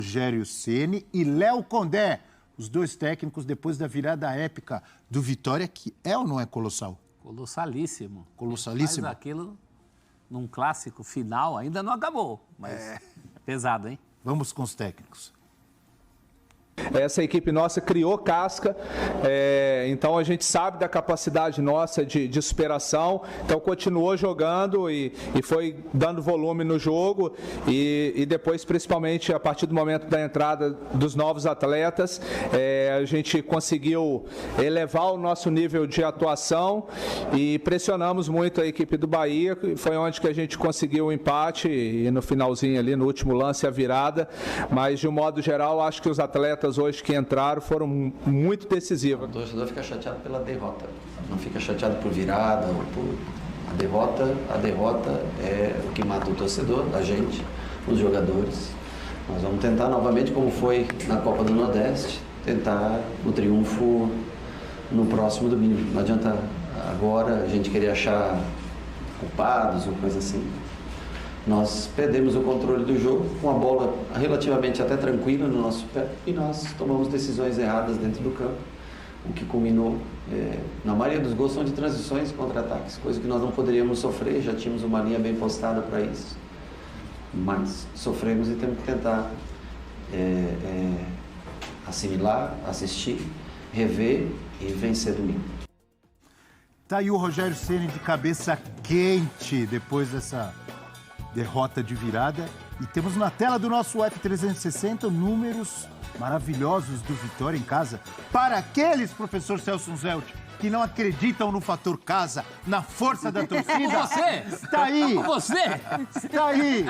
Rogério Ceni e Léo Condé, os dois técnicos depois da virada épica do Vitória, que é ou não é colossal? Colossalíssimo. Colossalíssimo? Faz aquilo num clássico final, ainda não acabou, mas é pesado, hein? Vamos com os técnicos. Essa equipe nossa criou casca, então a gente sabe da capacidade nossa de superação, então continuou jogando e foi dando volume no jogo e depois, principalmente a partir do momento da entrada dos novos atletas, a gente conseguiu elevar o nosso nível de atuação e pressionamos muito a equipe do Bahia, foi onde que a gente conseguiu o empate e no finalzinho ali, no último lance, a virada, mas de um modo geral, acho que os atletas hoje que entraram foram muito decisivos. O torcedor fica chateado pela derrota, não fica chateado por virada ou por a derrota é o que mata o torcedor, a gente, os jogadores. Nós vamos tentar novamente, como foi na Copa do Nordeste, tentar o triunfo no próximo domingo. Não adianta agora a gente querer achar culpados ou coisa assim. Nós perdemos o controle do jogo com a bola relativamente até tranquila no nosso pé e nós tomamos decisões erradas dentro do campo, o que culminou, na maioria dos gols são de transições e contra-ataques, coisa que nós não poderíamos sofrer, já tínhamos uma linha bem postada para isso, mas sofremos e temos que tentar assimilar, assistir, rever e vencer domingo. Tá aí o Rogério Ceni de cabeça quente depois dessa derrota de virada. E temos na tela do nosso F360 números maravilhosos do Vitória em casa. Para aqueles, professor Celso Zelt, que não acreditam no fator casa, na força da torcida. Você! Está aí! Você! Está aí!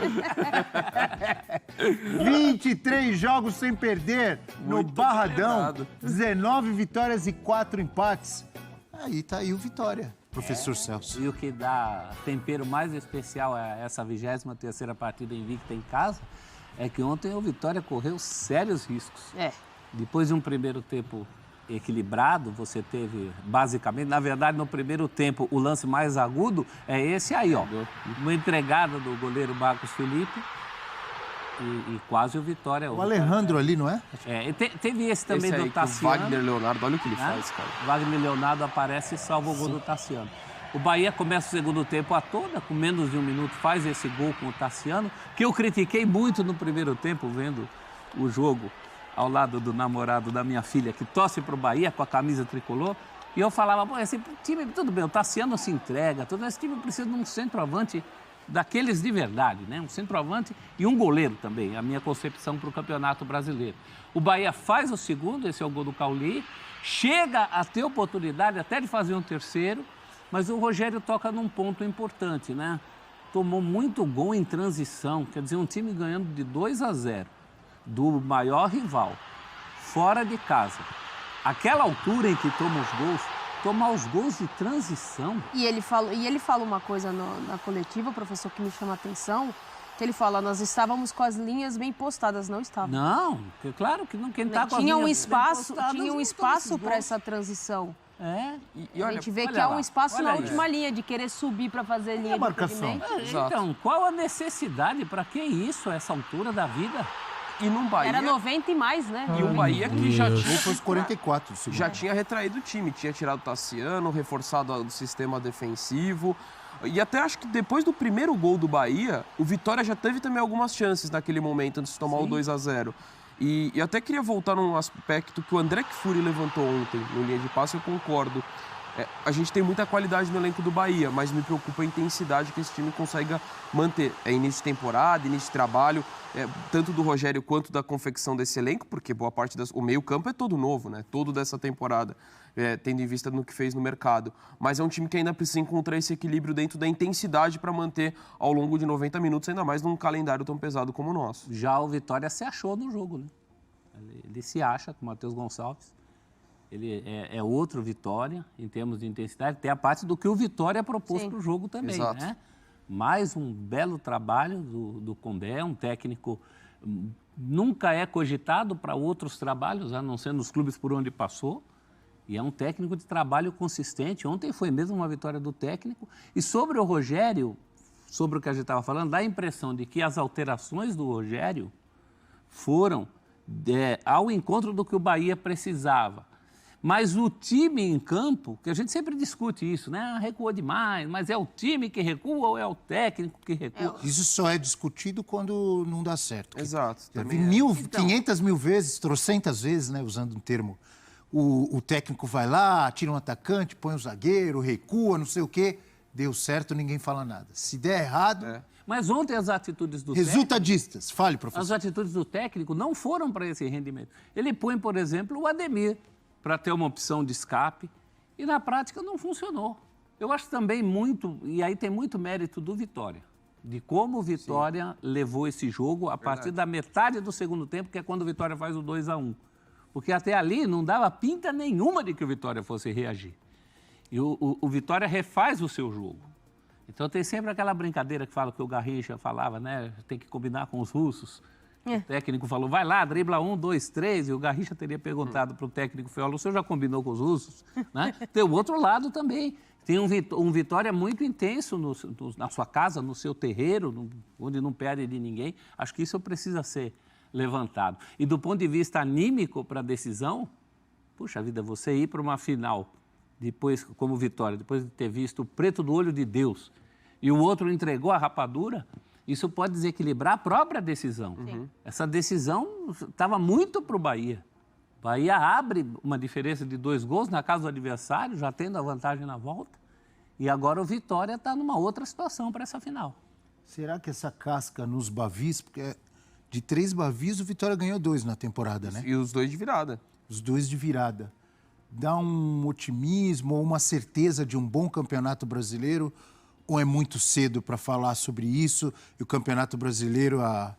23 jogos sem perder no Muito Barradão. lembrado. 19 vitórias e 4 empates. Aí tá aí o Vitória, professor Celso. E o que dá tempero mais especial a essa 23ª partida invicta em casa é que ontem o Vitória correu sérios riscos. Depois de um primeiro tempo equilibrado, você teve basicamente, na verdade no primeiro tempo o lance mais agudo é esse aí, ó. Uma entregada do goleiro Marcos Felipe e quase o Vitória. O Alejandro ali, não é? Teve esse também Esse aí, do Tassiano. o Wagner Leonardo, olha o que ele faz, cara. Wagner Leonardo aparece e salva o gol do Tassiano. O Bahia começa o segundo tempo à toda, com menos de um minuto, faz esse gol com o Tassiano, que eu critiquei muito no primeiro tempo, vendo o jogo ao lado do namorado da minha filha, que torce para o Bahia com a camisa tricolor. E eu falava, pô, esse time, tudo bem, o Tassiano se entrega, esse time precisa de um centroavante daqueles de verdade, né? Um centroavante e um goleiro também, a minha concepção para o Campeonato Brasileiro. O Bahia faz o segundo, esse é o gol do Cauli, chega a ter oportunidade até de fazer um terceiro, mas o Rogério toca num ponto importante, né? Tomou muito gol em transição, quer dizer, um time ganhando de 2-0 do maior rival, fora de casa. Aquela altura em que toma os gols, tomar os gols de transição. E ele fala uma coisa na coletiva, professor, que me chama a atenção, que ele fala, nós estávamos com as linhas bem postadas, não estávamos. Não, claro que não, quem está com as tinha linhas tinha um espaço para essa transição. E olha, a gente vê que olha há lá, um espaço olha na isso. última linha, de querer subir para fazer linha de marcação. impedimento. Então, qual a necessidade? Para que isso, a essa altura da vida? E num Bahia... Era 90 e mais, né? E um Bahia que já O gol tinha... foi os 44. segundo. Já tinha retraído o time, tinha tirado o Tassiano, reforçado o sistema defensivo. E até acho que depois do primeiro gol do Bahia, o Vitória já teve também algumas chances naquele momento, antes de tomar o 2-0. E eu até queria voltar num aspecto que o André Kfouri levantou ontem, no linha de passe, eu concordo. A gente tem muita qualidade no elenco do Bahia, mas me preocupa a intensidade que esse time consiga manter. É início de temporada, início de trabalho, tanto do Rogério quanto da confecção desse elenco, porque boa parte o meio-campo é todo novo, né? Todo dessa temporada, tendo em vista no que fez no mercado. Mas é um time que ainda precisa encontrar esse equilíbrio dentro da intensidade para manter ao longo de 90 minutos, ainda mais num calendário tão pesado como o nosso. Já o Vitória se achou no jogo, né? Ele se acha com o Matheus Gonçalves. Ele é outro Vitória, em termos de intensidade. Tem a parte do que o Vitória propôs para o jogo também, Exato. né? Mais um belo trabalho do Condé, um técnico nunca é cogitado para outros trabalhos, a não ser nos clubes por onde passou. E é um técnico de trabalho consistente. Ontem foi mesmo uma vitória do técnico. E sobre o Rogério, sobre o que a gente estava falando, dá a impressão de que as alterações do Rogério foram ao encontro do que o Bahia precisava. Mas o time em campo, que a gente sempre discute isso, né? Recuou demais, mas é o time que recua ou é o técnico que recua? Isso só é discutido quando não dá certo. Exato. Já vi Também 500 mil vezes, trocentas vezes, né, usando um termo. O técnico vai lá, tira um atacante, põe um zagueiro, recua, não sei o quê. Deu certo, ninguém fala nada. Se der errado... Mas ontem as atitudes do Resultadistas. Fale, técnico, professor. as atitudes do técnico não foram para esse rendimento. Ele põe, por exemplo, o Ademir para ter uma opção de escape e na prática não funcionou. Eu acho também muito, e aí tem muito mérito do Vitória, de como o Vitória levou esse jogo a partir da metade do segundo tempo, que é quando o Vitória faz o 2-1. Porque até ali não dava pinta nenhuma de que o Vitória fosse reagir. E o Vitória refaz o seu jogo. Então tem sempre aquela brincadeira que fala que o Garrincha falava, né? Tem que combinar com os russos. O técnico falou, vai lá, dribla 1, 2, 3, e o Garrincha teria perguntado para o técnico Feola, o senhor já combinou com os russos? Né? Tem o outro lado também. Tem um Vitória muito intenso na sua casa, no seu terreiro, onde não perde de ninguém. Acho que isso precisa ser levantado. E do ponto de vista anímico para a decisão, puxa vida, você ir para uma final, depois como Vitória, depois de ter visto o preto do olho de Deus, e o outro entregou a rapadura, isso pode desequilibrar a própria decisão. Essa decisão estava muito para o Bahia. O Bahia abre uma diferença de 2 gols na casa do adversário, já tendo a vantagem na volta, e agora o Vitória está numa outra situação para essa final. Será que essa casca nos Bavis, porque de 3 Bavis o Vitória ganhou 2 na temporada, né? E os 2 de virada. Os 2 de virada. Dá um otimismo ou uma certeza de um bom campeonato brasileiro? Ou é muito cedo para falar sobre isso? E o campeonato brasileiro, a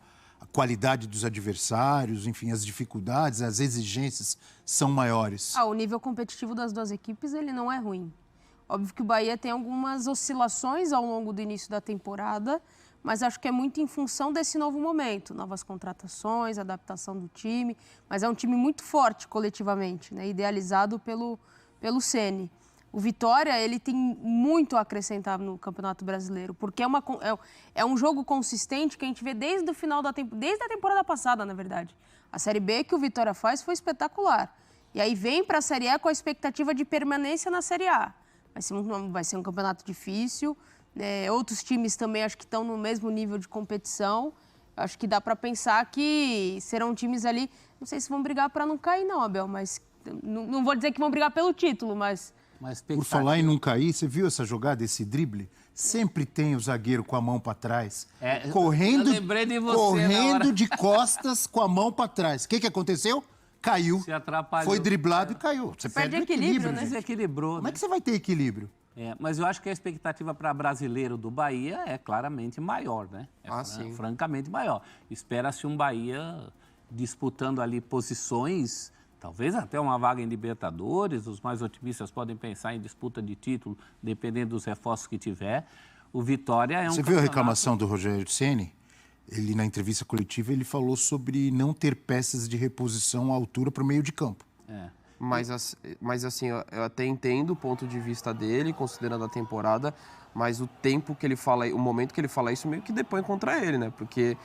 qualidade dos adversários, enfim, as dificuldades, as exigências são maiores? O nível competitivo das duas equipes, ele não é ruim. Óbvio que o Bahia tem algumas oscilações ao longo do início da temporada, mas acho que é muito em função desse novo momento, novas contratações, adaptação do time, mas é um time muito forte coletivamente, né? Idealizado pelo Ceni. O Vitória, ele tem muito a acrescentar no Campeonato Brasileiro, porque é um jogo consistente que a gente vê desde o final desde a temporada passada, na verdade. A Série B que o Vitória faz foi espetacular. E aí vem para a Série A com a expectativa de permanência na Série A. Vai ser um campeonato difícil. Outros times também acho que estão no mesmo nível de competição. Acho que dá para pensar que serão times ali, não sei se vão brigar para não cair não, Abel, mas não vou dizer que vão brigar pelo título, mas... Por falar em não cair, você viu essa jogada, esse drible? Sempre tem o zagueiro com a mão para trás, correndo, eu lembrei de você correndo de costas com a mão para trás. O que aconteceu? Caiu, Se atrapalhou. foi driblado e caiu. Você perde o equilíbrio, né? gente. Desequilibrou, Como é né? que você vai ter equilíbrio? Mas eu acho que a expectativa para brasileiro do Bahia é claramente maior, né? Sim. Francamente maior. Espera-se um Bahia disputando ali posições, talvez até uma vaga em Libertadores. Os mais otimistas podem pensar em disputa de título, dependendo dos reforços que tiver. O Vitória é um Você viu a reclamação do Rogério Ceni? Ele, na entrevista coletiva, ele falou sobre não ter peças de reposição à altura para o meio de campo. Mas assim, eu até entendo o ponto de vista dele, considerando a temporada, mas o tempo que ele fala, o momento que ele fala isso meio que depõe contra ele, né? Porque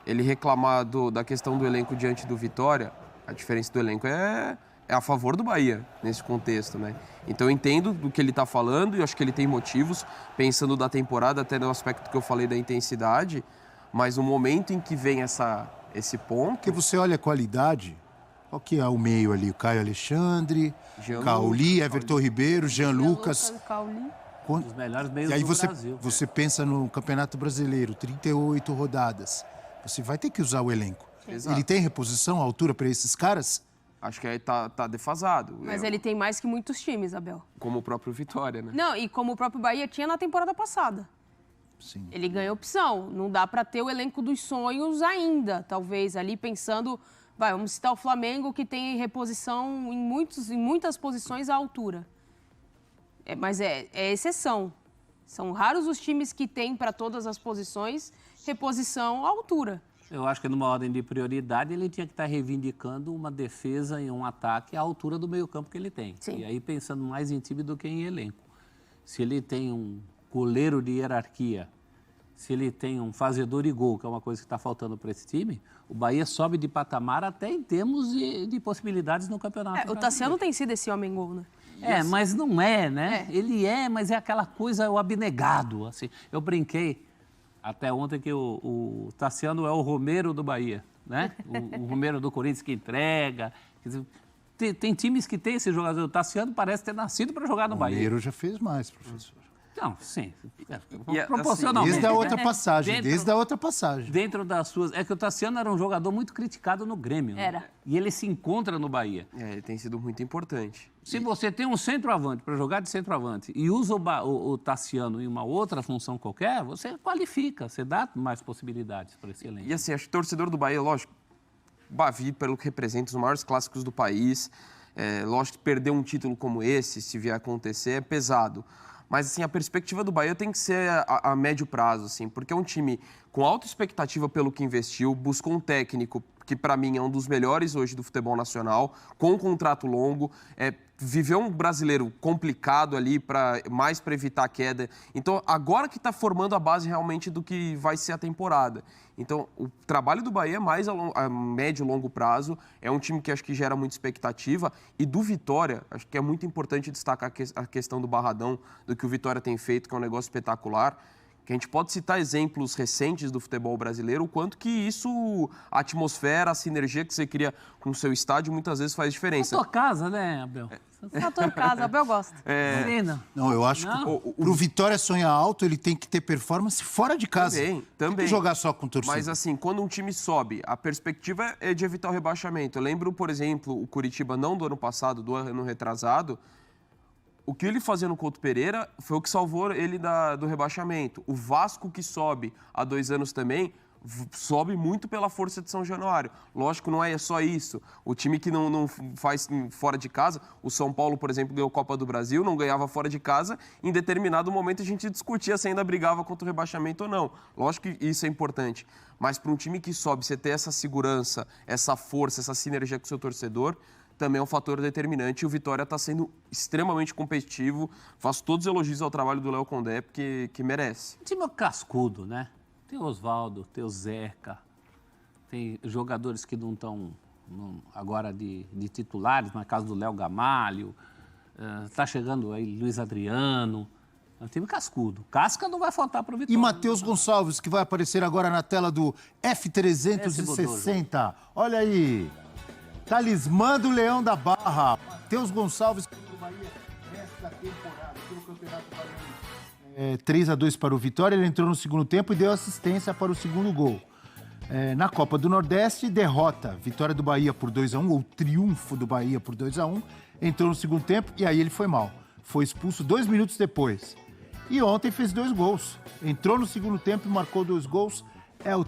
ele reclamar da questão do elenco diante do Vitória, a diferença do elenco é a favor do Bahia, nesse contexto, né? Então eu entendo do que ele está falando e eu acho que ele tem motivos, pensando da temporada, até no aspecto que eu falei da intensidade, mas o momento em que vem esse ponto... Porque você olha a qualidade, qual que é o meio ali? O Caio Alexandre, Jean Cauli, Lucas, Everton Ribeiro, Jean Lucas. Cauli. Um dos melhores meios E aí do você, Brasil. você pensa no Campeonato Brasileiro, 38 rodadas. Você vai ter que usar o elenco. Exato. Ele tem reposição à altura para esses caras? Acho que aí tá defasado. Mas ele tem mais que muitos times, Abel. Como o próprio Vitória, né? Não, e como o próprio Bahia tinha na temporada passada. Sim. Ele ganha opção. Não dá para ter o elenco dos sonhos ainda. Talvez ali pensando... vamos citar o Flamengo, que tem reposição em muitas posições à altura. Mas é exceção. São raros os times que têm para todas as posições reposição à altura. Eu acho que numa ordem de prioridade ele tinha que estar reivindicando uma defesa e um ataque à altura do meio-campo que ele tem. Sim. E aí pensando mais em time do que em elenco. Se ele tem um goleiro de hierarquia se ele tem um fazedor e gol, que é uma coisa que está faltando para esse time, o Bahia sobe de patamar até em termos de possibilidades no campeonato. O Tassiano tem sido esse homem-gol, né? Mas não é, né? Ele mas é aquela coisa, o abnegado, assim. Eu brinquei até ontem que o Tassiano é o Romero do Bahia, né? O Romero do Corinthians que entrega. Quer dizer, tem times que tem esse jogador. O Tassiano parece ter nascido para jogar no Bahia. O Romero já fez mais, professor. Não, sim. Proporcionalmente. Proporcionalmente. Desde a outra né? passagem, desde a outra passagem. Dentro das suas... É que o Tassiano era um jogador muito criticado no Grêmio. Né? Era. E ele se encontra no Bahia. Ele tem sido muito importante. Se você tem um centroavante para jogar de centroavante e usa o Tassiano em uma outra função qualquer, você qualifica, você dá mais possibilidades para esse elenco. E assim, acho que o torcedor do Bahia, lógico, Bavi, pelo que representa os maiores clássicos do país, lógico que perder um título como esse, se vier a acontecer, é pesado. Mas, assim, a perspectiva do Bahia tem que ser a médio prazo, assim, porque é um time com alta expectativa pelo que investiu, buscou um técnico que, para mim, é um dos melhores hoje do futebol nacional, com um contrato longo, viveu um brasileiro complicado ali, mais para evitar a queda. Então, agora que está formando a base realmente do que vai ser a temporada. Então, o trabalho do Bahia é mais a médio e longo prazo. É um time que acho que gera muita expectativa. E do Vitória, acho que é muito importante destacar a questão do Barradão, do que o Vitória tem feito, que é um negócio espetacular. Que a gente pode citar exemplos recentes do futebol brasileiro, o quanto que isso, a atmosfera, a sinergia que você cria com o seu estádio, muitas vezes faz diferença. É a tua casa, né, Abel? Fator casa, Abel gosta. Não, eu acho que pro Vitória sonhar alto, ele tem que ter performance fora de casa. Também. Tem que jogar só com torcida. Mas assim, quando um time sobe, a perspectiva é de evitar o rebaixamento. Eu lembro, por exemplo, o Curitiba, não do ano passado, do ano retrasado, o que ele fazia no Couto Pereira foi o que salvou ele do rebaixamento. O Vasco, que sobe há 2 anos também, sobe muito pela força de São Januário. Lógico, não é só isso. O time que não faz fora de casa, o São Paulo, por exemplo, ganhou a Copa do Brasil, não ganhava fora de casa. Em determinado momento a gente discutia se ainda brigava contra o rebaixamento ou não. Lógico que isso é importante. Mas para um time que sobe, você ter essa segurança, essa força, essa sinergia com o seu torcedor, também é um fator determinante. E o Vitória está sendo extremamente competitivo. Faço todos os elogios ao trabalho do Léo Condé, porque que merece. O time é cascudo, né? Tem o Oswaldo, tem o Zeca, tem jogadores que não estão agora de titulares, na casa do Léo Gamalho, está chegando aí Luiz Adriano. É um time cascudo. Casca não vai faltar para o Vitória. E Matheus Gonçalves, que vai aparecer agora na tela do F360. Olha aí. Talismã do Leão da Barra. Matheus Gonçalves, do Bahia, nesta temporada, pelo Campeonato Baiano. 3-2 para o Vitória, ele entrou no segundo tempo e deu assistência para o segundo gol. Na Copa do Nordeste, derrota. Vitória do Bahia por 2-1, ou triunfo do Bahia por 2-1. Entrou no segundo tempo e aí ele foi mal. Foi expulso 2 minutos depois. E ontem fez 2 gols. Entrou no segundo tempo e marcou 2 gols. É o